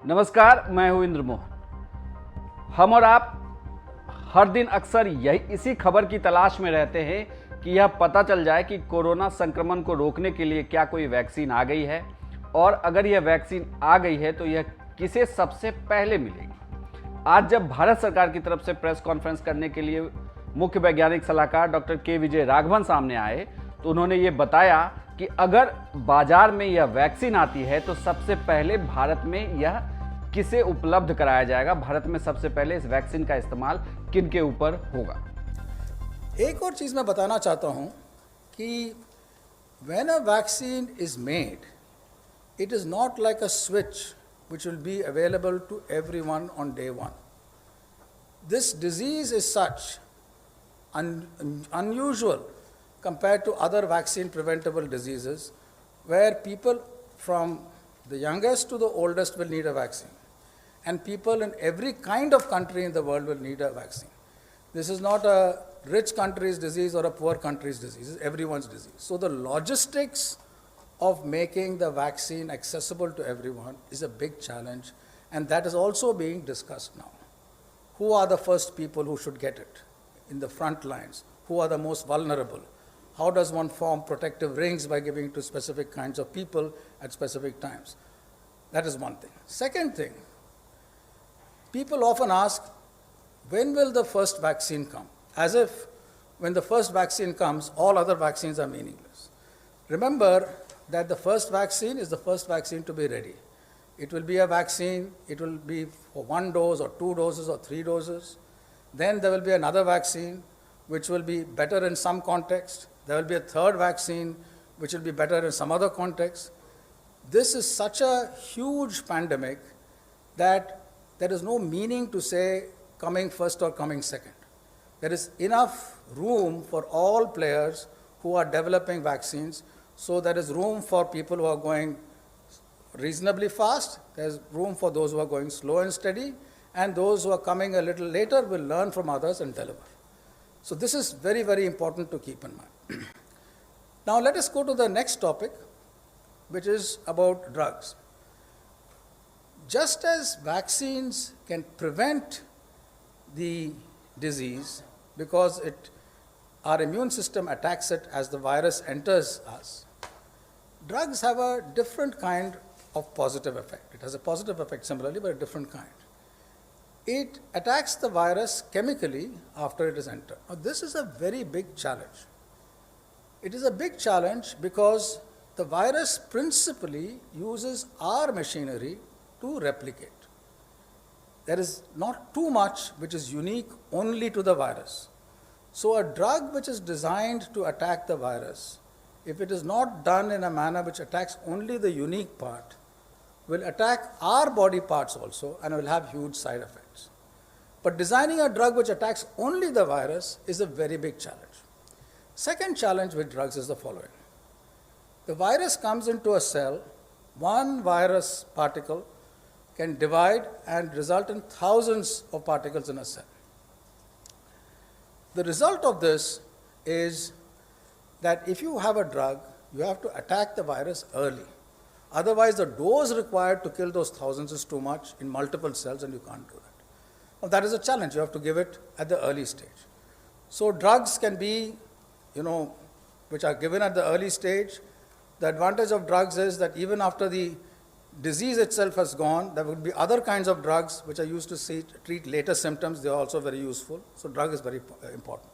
नमस्कार, मैं हूं इंद्र मोहन। हम और आप हर दिन अक्सर इसी खबर की तलाश में रहते हैं कि यह पता चल जाए कि कोरोना संक्रमण को रोकने के लिए क्या कोई वैक्सीन आ गई है, और अगर यह वैक्सीन आ गई है तो यह किसे सबसे पहले मिलेगी। आज जब भारत सरकार की तरफ से प्रेस कॉन्फ्रेंस करने के लिए मुख्य वैज्ञानिक सलाहकार डॉक्टर के विजय राघवन सामने आए तो उन्होंने ये बताया कि अगर बाजार में यह वैक्सीन आती है तो सबसे पहले भारत में यह किसे उपलब्ध कराया जाएगा, भारत में सबसे पहले इस वैक्सीन का इस्तेमाल किन के ऊपर होगा। एक और चीज़ मैं बताना चाहता हूं कि when a vaccine is made, it is not like a switch which will be available to everyone on day one. This disease is such unusual compared to other vaccine preventable diseases where people from the youngest to the oldest will need a vaccine. And people in every kind of country in the world will need a vaccine. This is not a rich country's disease or a poor country's disease, it's everyone's disease. So the logistics of making the vaccine accessible to everyone is a big challenge, and that is also being discussed now. Who are the first people who should get it in the front lines? Who are the most vulnerable? How does one form protective rings by giving it to specific kinds of people at specific times? That is one thing. Second thing, people often ask, when will the first vaccine come? As if when the first vaccine comes, all other vaccines are meaningless. Remember that the first vaccine is the first vaccine to be ready. It will be a vaccine, it will be for 1 dose or 2 doses or 3 doses. Then there will be another vaccine which will be better in some context. There will be a third vaccine which will be better in some other context. This is such a huge pandemic that there is no meaning to say coming first or coming second. There is enough room for all players who are developing vaccines, so there is room for people who are going reasonably fast, there's room for those who are going slow and steady, and those who are coming a little later will learn from others and deliver. So this is very, very important to keep in mind. Now let us go to the next topic, which is about drugs. Just as vaccines can prevent the disease because our immune system attacks it as the virus enters us, drugs have a different kind of positive effect. It has a positive effect similarly, but a different kind. It attacks the virus chemically after it is entered. Now, this is a very big challenge. It is a big challenge because the virus principally uses our machinery to replicate. There is not too much which is unique only to the virus. So a drug which is designed to attack the virus, if it is not done in a manner which attacks only the unique part, will attack our body parts also and will have huge side effects. But designing a drug which attacks only the virus is a very big challenge. Second challenge with drugs is the following. The virus comes into a cell, one virus particle can divide and result in thousands of particles in a cell. The result of this is that if you have a drug, you have to attack the virus early. Otherwise, the dose required to kill those thousands is too much in multiple cells, and you can't do that. Now, that is a challenge. You have to give it at the early stage. So drugs can be, which are given at the early stage. The advantage of drugs is that even after the disease itself has gone, there will be other kinds of drugs which are used to treat later symptoms. They are also very useful. So drug is very important.